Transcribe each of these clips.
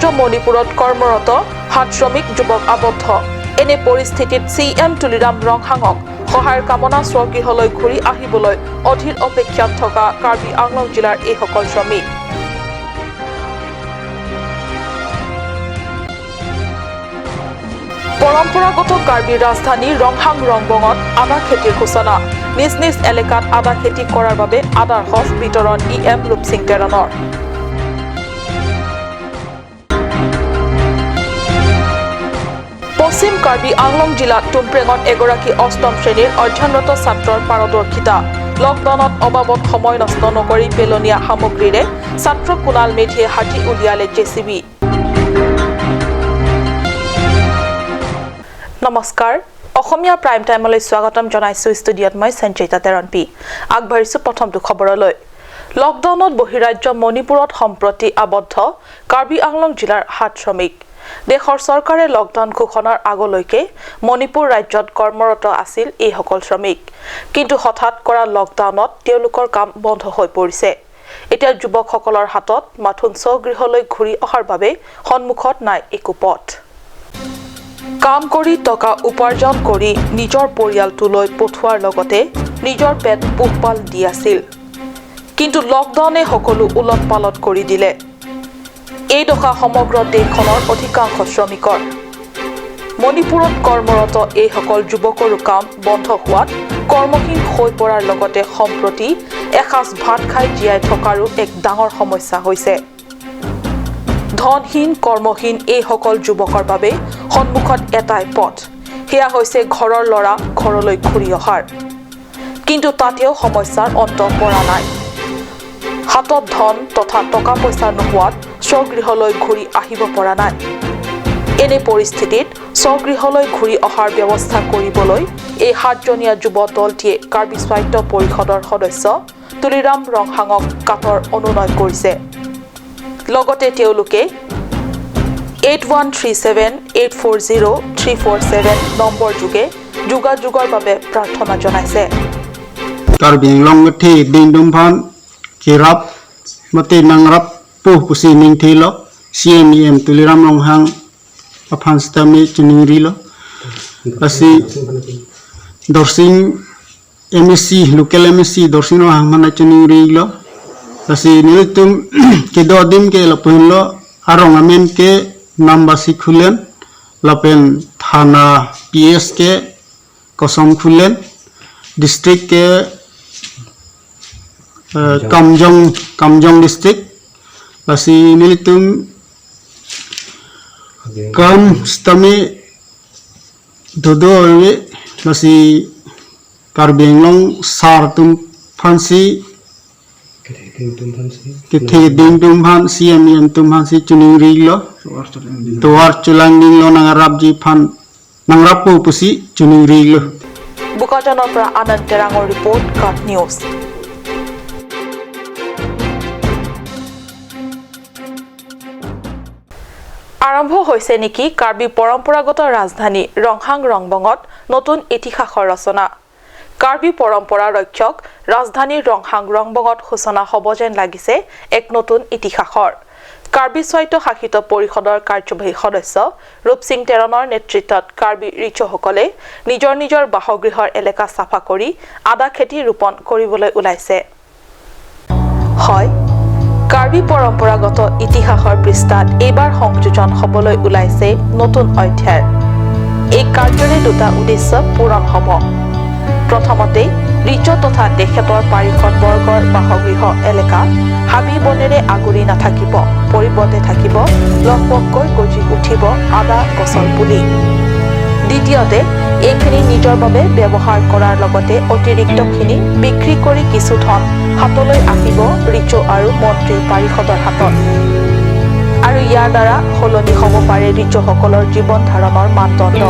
বহিৰাজ্য মণিপুৰত কৰ্মৰত হাত শ্ৰমিক যুৱক আবদ্ধ এনে পৰিস্থিতিত CM তুলিৰাম ৰংহাঙক সহায়ৰ কামনা স্বগৃহলৈ ঘূৰি আহিবলৈ অধীৰ অপেক্ষাত থকা কাৰ্বি আংলং জিলাৰ এইসকল শ্ৰমিক পৰম্পৰাগত কাৰ্বি ৰাজধানী ৰংহাং ৰংবঙত আদা খেতিৰ সূচনা নিজ নিজ এলেকাত আদা খেতি কৰাৰ বাবে আদাৰ সঁচ বিতৰণ EM ৰূপসিং তেৰণৰ পশ্চিম কাৰ্বি আংলং জিলাত টুমপ্ৰেঙত এগৰাকী অষ্টম শ্ৰেণীৰ অধ্যয়নৰত ছাত্ৰৰ পাৰদৰ্শিতা লকডাউনত অবাবত সময় নষ্ট নকৰি পেলনীয়া সামগ্ৰীৰে ছাত্ৰ কুণাল মেধিয়ে হাতি উলিয়ালে JCB নমস্কাৰ অসমীয়া প্ৰাইম টাইমলৈ স্বাগতম জনাইছো ষ্টুডিঅত মই সঞ্চিতা তেৰণপি আগবাঢ়িছো প্ৰথমটো খবৰলৈ লকডাউনত বহিৰাজ্য মণিপুৰত সম্প্ৰতি আবদ্ধ কাৰ্বি আংলং জিলাৰ হাত শ্ৰমিক দেশৰ চৰকাৰে লকডাউন ঘোষণাৰ আগলৈকে মণিপুৰ ৰাজ্যত কৰ্মৰত আছিল এই সকল শ্ৰমিক কিন্তু হঠাৎ কৰা লকডাউনত তেওঁলোকৰ কাম বন্ধ হৈ পৰিছে এতিয়া যুৱকসকলৰ হাতত মাথোন স্বগৃহলৈ ঘূৰি অহাৰ বাবে সন্মুখত নাই একো পথ কাম কৰি টকা উপাৰ্জন কৰি নিজৰ পৰিয়ালটোলৈ পঠোৱাৰ লগতে নিজৰ পেট পোহপাল দি আছিল কিন্তু লকডাউনে সকলো উলট-পালট কৰি দিলে এই দশা সমগ্ৰ দেশখনৰ অধিকাংশ শ্ৰমিকৰ মণিপুৰত কৰ্মৰত এই সকল যুৱকৰ কাম বন্ধ হোৱাত কৰ্মহীন হৈ পৰাৰ লগতে সম্প্ৰতি এসাঁজ ভাত খাই জীয়াই থকাৰো এক ডাঙৰ সমস্যা হৈছে ধনহীন কৰ্মহীন এই সকল যুৱকৰ বাবে সন্মুখত এটাই পথ হেয়া হৈছে ঘৰৰ ল'ৰা ঘৰলৈ ঘূৰি অহাৰ কিন্তু তাতেও সমস্যাৰ অন্ত পৰা নাই হাতত ধন তথা টকা পইচা নোহোৱাত স্বগৃহলৈ ঘূৰি আহিব পৰা নাই এনে পৰিস্থিতিত স্বগৃহলৈ ঘূৰি অহাৰ ব্যৱস্থা কৰিবলৈ এই 7জনীয়া যুৱ দলটিয়ে কাৰ্বি স্বায়ত্ত পৰিষদৰ সদস্য তুলিৰাম ৰংহাঙক কাটৰ অনুনয় কৰিছে লগতে তেওঁলোকে 8137840347 নম্বৰ যোগে যোগাযোগৰ বাবে প্ৰাৰ্থনা জনাইছে কাৰ্বি আংলং থি দিনদুমফান কিৰাপ মতে নাংৰাপ পুহপুছি নিংথিল CMEM তুলিৰাম ৰংহাং আফানস্তামি চিনিৰিল আসি দৰ্শিং MSc লোকেল MSc দৰ্শিং ৰংহাং চিনিৰিল আসি নিতুম কেদদিম কে লপহিল arong amen ke nambasi khulen lapen thana PS ke kosom khulen district ke Kamjong district lasi nilitum kam stami dodo lasi Karbi Anglong sartum fansi Kithe ding tumhan CMEM tumhan si chuning rilo tuar chulang ninglo nangarap ji phan nangrapu pusi chuning rilo Bukajanor pra Anand Terangor report Cut News আৰম্ভ হৈছে নেকি কাৰ্বি পৰম্পৰাগত ৰাজধানী ৰংহাং ৰংবঙত নতুন ইতিহাসৰ ৰচনা কাৰ্বি পৰম্পৰা ৰক্ষক ৰাজধানী ৰংহাং ৰংবঙত সূচনা হ'ব যেন লাগিছে এক নতুন ইতিহাসৰ কাৰ্বি স্বায়ত্ত শাসিত পৰিষদৰ কাৰ্যবাহী সদস্য ৰূপসিং তেৰণৰ নেতৃত্বত কাৰ্বি ৰিচসকলে নিজৰ নিজৰ বাসগৃহৰ এলেকা চাফা কৰি আদা খেতি ৰোপণ কৰিবলৈ ওলাইছে হয় কাৰ্বি পৰম্পৰাগত ইতিহাসৰ পৃষ্ঠাত এইবাৰ সংযোজন হ'বলৈ ওলাইছে নতুন অধ্যায় এই কাৰ্যৰে দুটা উদ্দেশ্য পূৰণ হ'ব প্ৰথমতে ৰিচ তথা তেখেতৰ পাৰিষদ বৰ্গৰ বাসগৃহ এলেকা হাবি বনেৰে আগুৰি নাথাকিব পৰিৱৰ্তে থাকিব লহপহকৈ গজি উঠিব আদা গছৰ পুলি দ্বিতীয়তে এইখিনি নিজৰ বাবে ব্যৱহাৰ কৰাৰ লগতে অতিৰিক্তখিনি বিক্ৰী কৰি কিছু ধন হাতলৈ আহিব ৰিচ আৰু মন্ত্ৰী পাৰিষদৰ হাতত আৰু ইয়াৰ দ্বাৰা সলনি হ'ব পাৰে ৰিচসকলৰ জীৱন ধাৰণৰ মানদণ্ড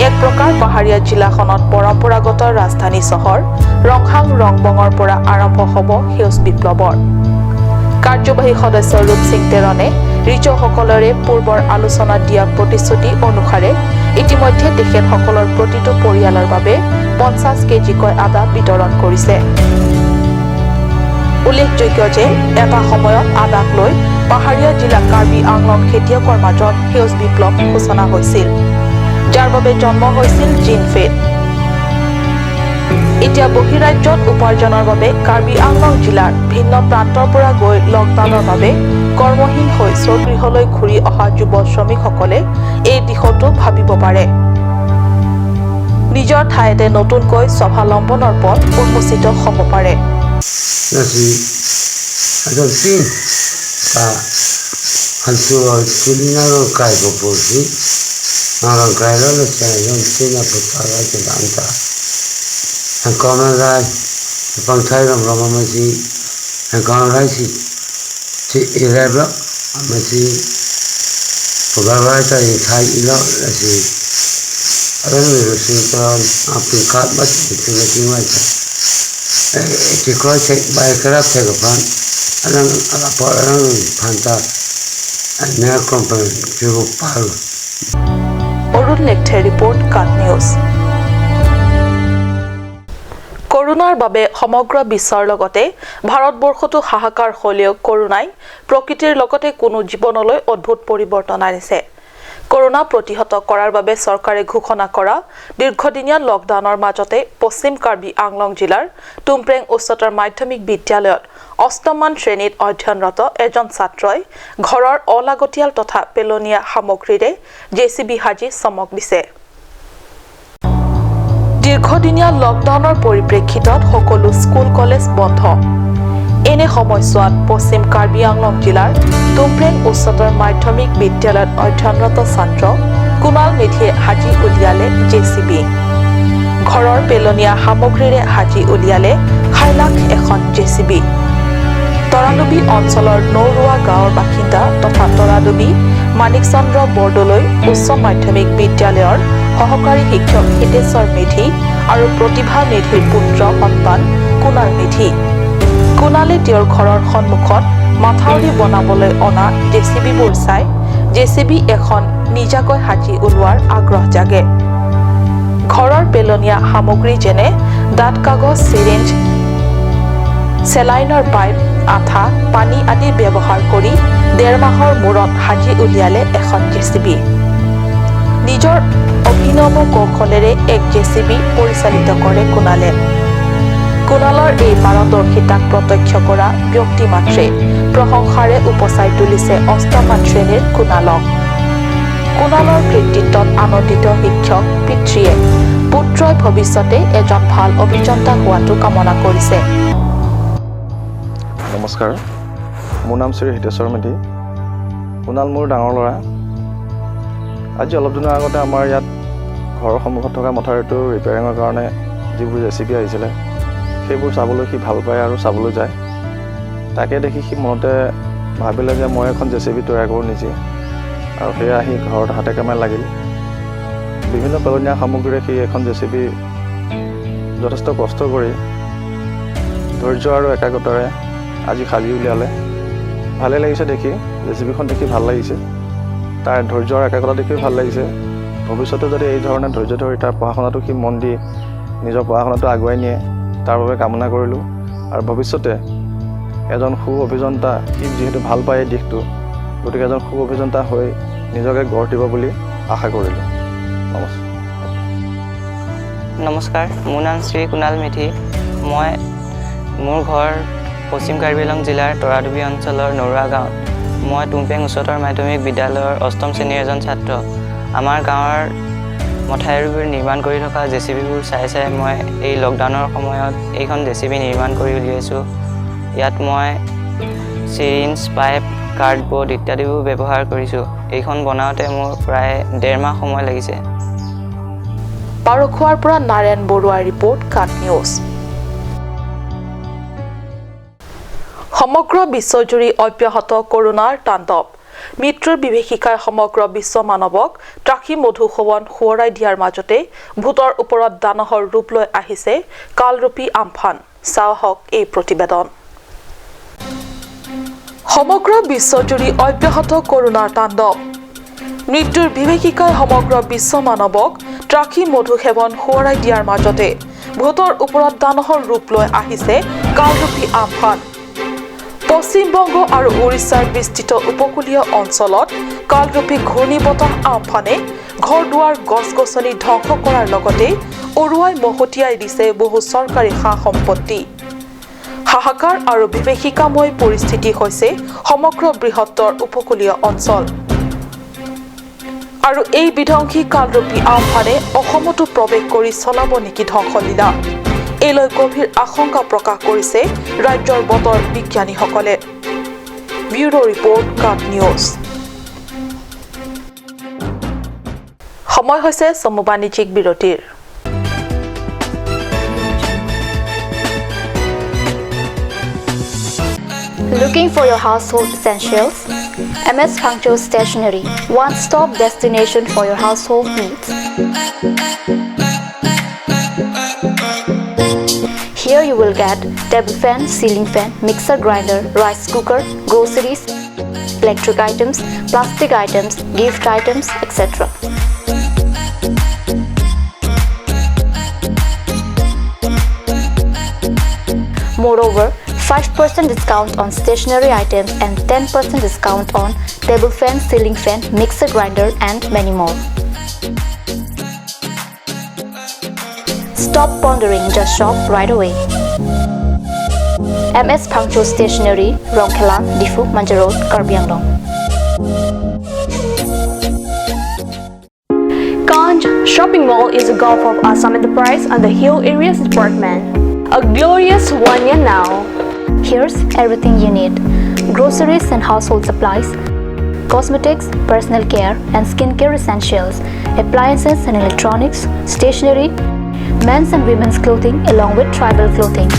এক প্ৰকাৰ পাহাৰীয়া জিলাখনত পৰম্পৰাগত ৰাজধানী চহৰ ৰংহাং ৰংবঙৰ পৰা আৰম্ভ হ'ব সেউজ বিপ্লৱৰ কাৰ্যবাহী সদস্য ৰূপসিং তেৰণে ৰিচসকলৰে পূৰ্বৰ আলোচনাত দিয়া প্ৰতিশ্ৰুতি অনুসাৰে ইতিমধ্যে তেখেতসকলৰ প্ৰতিটো পৰিয়ালৰ বাবে 50 কেজিকৈ আদা বিতৰণ কৰিছে উল্লেখযোগ্য যে এটা সময়ত আদাক লৈ পাহাৰীয়া জিলা কাৰ্বি আংলং খেতিয়কৰ মাজত সেউজ বিপ্লৱ সূচনা হৈছিল, যাৰ বাবে জন্ম হৈছিল জিনফেড। এতিয়া বহিৰাজ্যত উপাৰ্জনৰ বাবে কাৰ্বি আংলং জিলাৰ ভিন্ন প্ৰান্তৰ পৰা গৈ লকডাউনৰ বাবে কৰ্মহীন হৈ স্বগৃহলৈ ঘূৰি অহা যুৱ শ্ৰমিকসকলে এই দিশতো ভাবিব পাৰে। নিজৰ ঠাইতে নতুনকৈ স্বাৱলম্বনৰ পথ উন্মোচিত হ'ব পাৰে। Arun লেকথে report cut news. কৰোনাৰ বাবে সমগ্ৰ বিশ্বৰ লগতে ভাৰতবৰ্ষতো হাহাকাৰ হ'লেও কৰোনাই প্ৰকৃতিৰ লগতে কোনো জীৱনলৈ অদ্ভুত পৰিৱৰ্তন আনিছে। কৰোনা প্ৰতিহত কৰাৰ বাবে চৰকাৰে ঘোষণা কৰা দীৰ্ঘদিনীয়া লকডাউনৰ মাজতে পশ্চিম কাৰ্বি আংলং জিলাৰ টুমপ্ৰেং উচ্চতৰ মাধ্যমিক বিদ্যালয়ত ৮ম শ্ৰেণীত অধ্যয়নৰত এজন ছাত্ৰই ঘৰৰ অলাগতিয়াল তথা পেলনীয়া সামগ্ৰীৰে জেচিবি সাজি চমক দিছে। দীৰ্ঘদিনীয়া লকডাউনৰ পৰিপ্ৰেক্ষিতত সকলো স্কুল কলেজ বন্ধ। এনে সময়ছোৱাত পশ্চিম কাৰ্বি আংলং জিলাৰ টুমপ্ৰেং উচ্চতৰ মাধ্যমিক বিদ্যালয়ত অধ্যয়নৰত ছাত্ৰ কুণাল মেধিয়ে সাজি উলিয়ালে জেচিবি। ঘৰৰ পেলনীয়া সামগ্ৰীৰে সাজি উলিয়ালে খাইলাখ এখন জেচিবি। তৰাডুবি অঞ্চলৰ নৌৰুৱা গাঁৱৰ বাসিন্দা তথা তৰাডুবি মানিকচন্দ্ৰ বৰদলৈ উচ্চ মাধ্যমিক বিদ্যালয়ৰ সহকাৰী শিক্ষক হিতেশ্বৰ মেধি আৰু প্ৰতিভা মেধিৰ পুত্ৰ সন্তান কুণাল মেধি। কুণালে তেওঁৰ ঘৰৰ সন্মুখত মাথাউৰি বনাবলৈ অনা জেচিবিবোৰ চাই জেচিবি এখন নিজাকৈ সাজি ওলোৱাৰ আগ্ৰহ জাগে। ঘৰৰ পেলনীয়া সামগ্ৰী যেনে ডাঠ কাগজ, চিৰিঞ্জ, চেলাইনৰ পাইপ, আঠা, পানী আদি ব্যৱহাৰ কৰি ১.৫ মাহৰ মূৰত সাজি উলিয়ালে এখন জেচিবি। নিজৰ অভিনৱ কৌশলেৰে এক জেচিবি পৰিচালিত কৰে কুণালে। কুণালৰ এই পাৰদৰ্শিতাক প্ৰত্যক্ষ কৰা ব্যক্তি মাত্ৰে প্ৰশংসাৰে উপচাই তুলিছে ৮ম শ্ৰেণীৰ কুণালক। কুণালৰ কৃতিত্বত আনন্দিত শিক্ষক পিতৃয়ে পুত্ৰই ভৱিষ্যতে এজন ভাল অভিযন্তা হোৱাটো কামনা কৰিছে। নমস্কাৰ, মোৰ নাম শ্ৰী হিতেশ্বৰ মেধি। কুণাল মোৰ ডাঙৰ ল'ৰা। আজি অলপ দিনৰ আগতে আমাৰ ইয়াত ঘৰৰ সন্মুখত থকা মথাউৰিটো ৰিপেয়াৰিঙৰ কাৰণে যিবোৰ জেচিবি আহিছিলে সেইবোৰ চাবলৈ সি ভাল পায় আৰু চাবলৈ যায়। তাকে দেখি সি মনতে ভাবিলে যে মই এখন জেচিবি তৈয়াৰ কৰোঁ নিজে, আৰু সেয়া আহি ঘৰত হাতে কামে লাগিল। বিভিন্ন পেলনীয়া সামগ্ৰীৰে সি এখন জেচিবি যথেষ্ট কষ্ট কৰি ধৈৰ্য আৰু একাগ্ৰতাৰে আজি সাজি উলিয়ালে। ভালেই লাগিছে দেখি, জেচিবিখন দেখি ভাল লাগিছে। তাৰ ধৈৰ্য আৰু একাগ্ৰতা দেখিও ভাল লাগিছে। ভৱিষ্যতে যদি এই ধৰণে ধৈৰ্য ধৰি তাৰ পঢ়া শুনাটো সি মন দি নিজৰ পঢ়া শুনাটো আগুৱাই নিয়ে তাৰ বাবে কামনা কৰিলোঁ। আৰু ভৱিষ্যতে এজন সু অভিযন্তা, সি যিহেতু ভাল পায় এই দিশটো, গতিকে এজন সু অভিযন্তা হৈ নিজকে গঢ় দিব বুলি আশা কৰিলোঁ। নমস্কাৰ, মোৰ নাম শ্ৰী কুণাল মেধি। মোৰ ঘৰ পশ্চিম কাৰ্বি আংলং জিলাৰ তৰাডুবি অঞ্চলৰ নৰুৱা গাঁৱত। মই টুমপ্ৰেং উচ্চতৰ মাধ্যমিক বিদ্যালয়ৰ ৮ম শ্ৰেণীৰ এজন ছাত্ৰ। আমাৰ গাঁৱৰ মথাউৰিবোৰ নিৰ্মাণ কৰি থকা জেচিবিবোৰ চাই মই এই লকডাউনৰ সময়ত এইখন জেচিবি নিৰ্মাণ কৰি উলিয়াইছোঁ। ইয়াত মই চিৰিঞ্জ, পাইপ, কাৰ্ডবৰ্ড ইত্যাদিবোৰ ব্যৱহাৰ কৰিছোঁ। এইখন বনাওঁতে মোৰ প্ৰায় ১.৫ মাহ সময় লাগিছে। পাৰখোৱাৰ পৰা নাৰায়ণ বৰুৱাৰ ৰিপৰ্ট কাট নিউজ। সমগ্ৰ বিশ্বজুৰি অব্যাহত কৰোনাৰ তাণ্ডৱ। মৃত্যুৰ বিভীষিকাই সমগ্ৰ বিশ্ব মানৱক ত্ৰাসী মধুসোৱন সোঁৱৰাই দিয়াৰ মাজতে ভূতৰ ওপৰত দানহৰ ৰূপ লৈ আহিছে কালৰূপী আমফান। চাওক এই প্ৰতিবেদন। সমগ্ৰ বিশ্বজুৰি অব্যাহত কৰোনাৰ তাণ্ডৱ। মৃত্যুৰ বিভীষিকাই সমগ্ৰ বিশ্ব মানৱক ত্ৰাসী মধু সেৱন সোঁৱৰাই দিয়াৰ মাজতে ভূতৰ ওপৰত দানহৰ ৰূপ লৈ আহিছে কালৰূপী আমফান। পশ্চিমবংগ আৰু ওড়িশাৰ বিস্তৃত উপকূলীয় অঞ্চলত কালৰূপী ঘূৰ্ণীবতাহ আম্ফানে ঘৰ-দুৱাৰ গছ-গছনি ধ্বংস কৰাৰ লগতে উৰুৱাই মহতিয়াই দিছে বহু চৰকাৰী সা-সম্পত্তি। হাহাকাৰ আৰু বিভীষিকাময় পৰিস্থিতি হৈছে সমগ্ৰ বৃহত্তৰ উপকূলীয় অঞ্চল। আৰু এই বিধ্বংসী কালৰূপী আম্ফানে অসমতো প্ৰৱেশ কৰি চলাব নেকি ধ্বংসলীলা, এইলৈ গভীৰ আশংকা প্ৰকাশ কৰিছে ৰাজ্যৰ বতৰ বিজ্ঞানীসকলে। Bureau report cut news. সময় হৈছে চমু বাণিজ্যিক বিৰতিৰ। Looking for your household essentials? MS Phangcho Stationery, one-stop destination for your household needs. Here you will get table fan, ceiling fan, mixer grinder, rice cooker, groceries, electric items, plastic items, gift items, etc. Moreover, 5% discount on stationery items and 10% discount on table fan, ceiling fan, mixer grinder and many more. Stop pondering, just shop right away. MS Phangcho Stationery, Rongkhelan, Difu, Manja Road, Karbi Anglong. Ganj Shopping Mall is a gulf of Assam Enterprise and the Hill Areas Department. A glorious 1 year now. Here's everything you need: groceries and household supplies, cosmetics, personal care and skincare essentials, appliances and electronics, stationery, men's and women's clothing along with tribal clothing.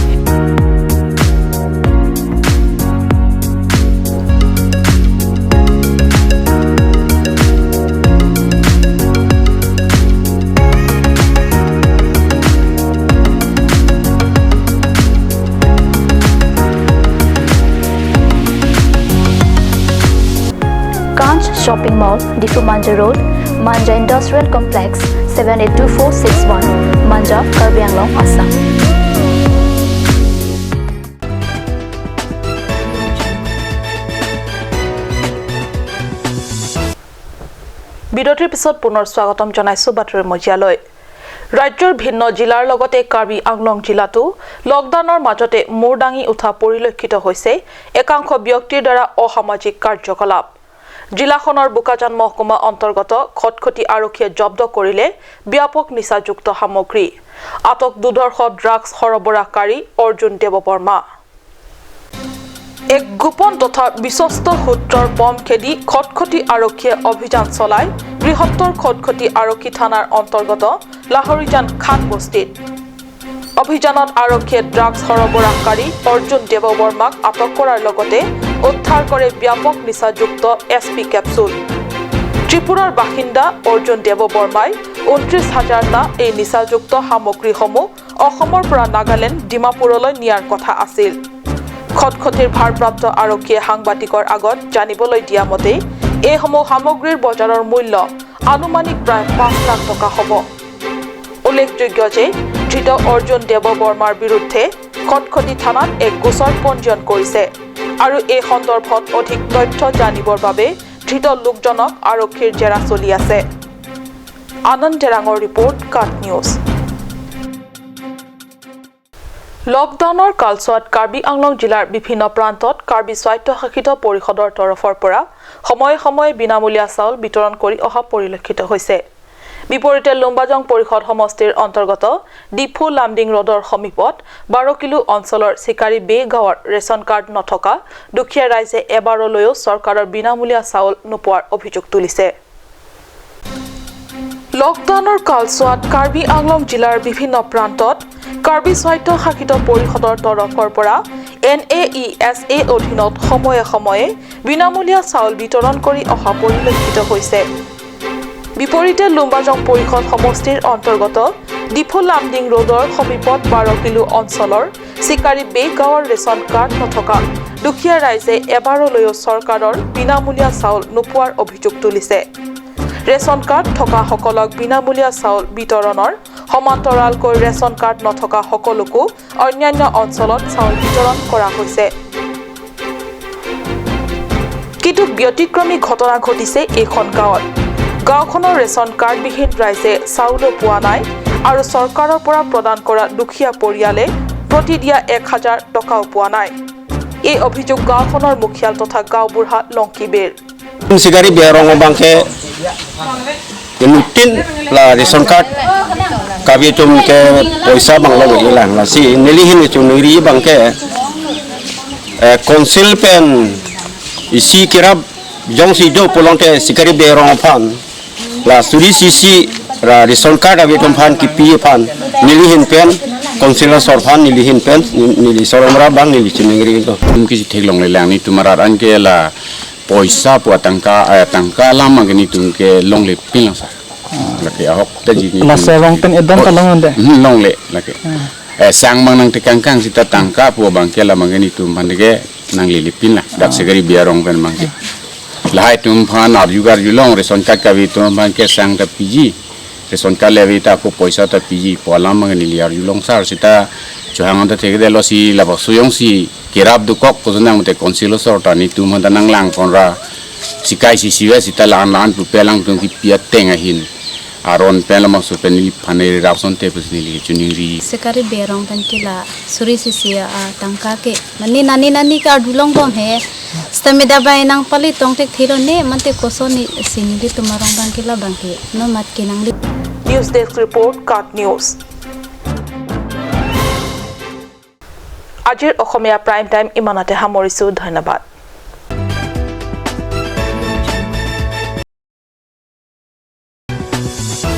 Ganj Shopping Mall, Difu Manja Road, Manja Industrial Complex, 782461, Manja, Karbi Anglong, Assam. বিৰতিৰ পিছত পুনৰ স্বাগতম জনাইছো বাতৰি মজিয়ালৈ। ৰাজ্যৰ ভিন্ন জিলাৰ লগতে কাৰ্বি আংলং জিলাতো লকডাউনৰ মাজতে মূৰ দাঙি উঠা পৰিলক্ষিত হৈছে একাংশ ব্যক্তিৰ দ্বাৰা অসামাজিক কাৰ্যকলাপ। জিলাখনৰ বোকাজান মহকুমা অন্তৰ্গত খটখটি আৰক্ষীয়ে জব্দ কৰিলে ব্যাপক নিচাযুক্ত সামগ্ৰী। আটক দুধৰ্ষ ড্ৰাগছ সৰবৰাহকাৰী অৰ্জুন দেৱবৰ্মা। এক গোপন তথা বিশ্বস্ত সূত্ৰৰ পম খেদি খটখটি আৰক্ষীয়ে অভিযান চলায় বৃহত্তৰ খটখটি আৰক্ষী থানাৰ অন্তৰ্গত লাহৰিজান খান বস্তিত। অভিযানত আৰক্ষীয়ে ড্ৰাগছ সৰবৰাহকাৰী অৰ্জুন দেৱবৰ্মাক আটক কৰাৰ লগতে উদ্ধাৰ কৰে ব্যাপক নিচাযুক্ত SP কেপচুল। ত্ৰিপুৰাৰ বাসিন্দা অৰ্জুন দেৱবৰ্মাই 29,000টা এই নিচাযুক্ত সামগ্ৰীসমূহ অসমৰ পৰা নাগালেণ্ড ডিমাপুৰলৈ নিয়াৰ কথা আছিল। খটখটিৰ ভাৰপ্ৰাপ্ত আৰক্ষীয়ে সাংবাদিকৰ আগত জানিবলৈ দিয়া মতে এইসমূহ সামগ্ৰীৰ বজাৰৰ মূল্য আনুমানিক প্ৰায় 5 লাখ টকা হ'ব। উল্লেখযোগ্য যে ধৃত অৰ্জুন দেৱবৰ্মাৰ বিৰুদ্ধে খটখটি থানাত এক গোচৰ পঞ্জীয়ন কৰিছে আৰু এই সন্দৰ্ভত অধিক তথ্য জানিবৰ বাবে ধৃত লোকজনক আৰক্ষীৰ জেৰা চলি আছে। আনন্দ টেৰাঙৰ ৰিপৰ্ট কাট নিউজ। লকডাউনৰ কালছোৱাত কাৰ্বি আংলং জিলাৰ বিভিন্ন প্ৰান্তত কাৰ্বি স্বায়ত্তশাসিত পৰিষদৰ তৰফৰ পৰা সময়ে সময়ে বিনামূলীয়া চাউল বিতৰণ কৰি অহা পৰিলক্ষিত হৈছে। বিপৰীতে লুম্বাজং পৰিষদ সমষ্টিৰ অন্তৰ্গত ডিফু লামডিং ৰোডৰ সমীপত 12 কিলো অঞ্চলৰ চিকাৰী বে গাঁৱৰ ৰেচন কাৰ্ড নথকা দুখীয়া ৰাইজে এবাৰলৈও চৰকাৰৰ বিনামূলীয়া চাউল নোপোৱাৰ অভিযোগ তুলিছে। লকডাউনৰ কালছোৱাত কাৰ্বি আংলং জিলাৰ বিভিন্ন প্ৰান্তত কাৰ্বি স্বায়ত্তশাসিত পৰিষদৰ তৰফৰ পৰা NAESA অধীনত সময়ে সময়ে বিনামূলীয়া চাউল বিতৰণ কৰি অহা পৰিলক্ষিত হৈছে। বিপৰীতে লুম্বাজং পৰিষদ সমষ্টিৰ অন্তৰ্গত ডিফু লামডিং ৰোডৰ সমীপত 12 কিলো অঞ্চলৰ চিকাৰী বে গাঁৱৰ ৰেচন কাৰ্ড নথকা দুখীয়া ৰাইজে এবাৰলৈও চৰকাৰৰ বিনামূলীয়া চাউল নোপোৱাৰ অভিযোগ তুলিছে। ৰেচন কাৰ্ড থকা সকলক বিনামূলীয়া চাউল বিতৰণৰ সমান্তৰালকৈ ৰেচন কাৰ্ড নথকা সকলোকো অন্যান্য অঞ্চলত চাউল বিতৰণ কৰা হৈছে। কিন্তু ব্যতিক্ৰমী ঘটনা ঘটিছে এইখন গাঁৱত গাঁওখনৰ ৰেচন কাৰ্ডবিহীন ৰাইজে চাউলো পোৱা নাই আৰু চৰকাৰৰ পৰা প্ৰদান কৰা দুখীয়া পৰিয়ালে প্ৰতি দিয়া 1000 টকাও পোৱা নাই এই অভিযোগ গাঁওখনৰ মুখিয়াল তথা গাঁওবুঢ়া লংকিবেৰ Sigari biarong bangke inutin la ration card kabi tum ke poisa banglo ilang la si nilihin itu niri bangke konsil pen isi kirab jong si do polonte sigari biarong pan la suri sisi ra ration card abi tum pan kipi pan nilihin pen konsilar sorpan nilihin pen nili soromra bang nili cuningri itu mungkin theglong le lang ni tumara anke la poisa buat tangka lama gini tungke long le pilang sa laki ahok taji ni masa long pen edon kalong ande long le laki sang mang nang tekangkang sita tangka pu bangke lama gini tum pandege nang li pin lah dak segari biarong pen mangke lahai tum phan ar jugar julong reson card ka vi tum bangke sang ta piji reson card le vi ta pu poisa ta piji pola mang ni liar julong sar sita johangan ta thege de lo si la suyong si kirab dukok pujunang te konsilo sorta ni tum handa nang lang konra sikai si siwe sita lan pu pelang tum ki pia tenga hin aron pelama su penili phaneri rapson te pusnili chuningri sekari berong pankila suri sisia tangka ke nani ka dulong bom he stamida bai nang pali tong tek thiro ne mante kosoni sinili tumarong pankila bangke no mat kinang li news desk report cut news আজিৰ Asomiya prime time ইমানতে সামৰিছো ধন্যবাদ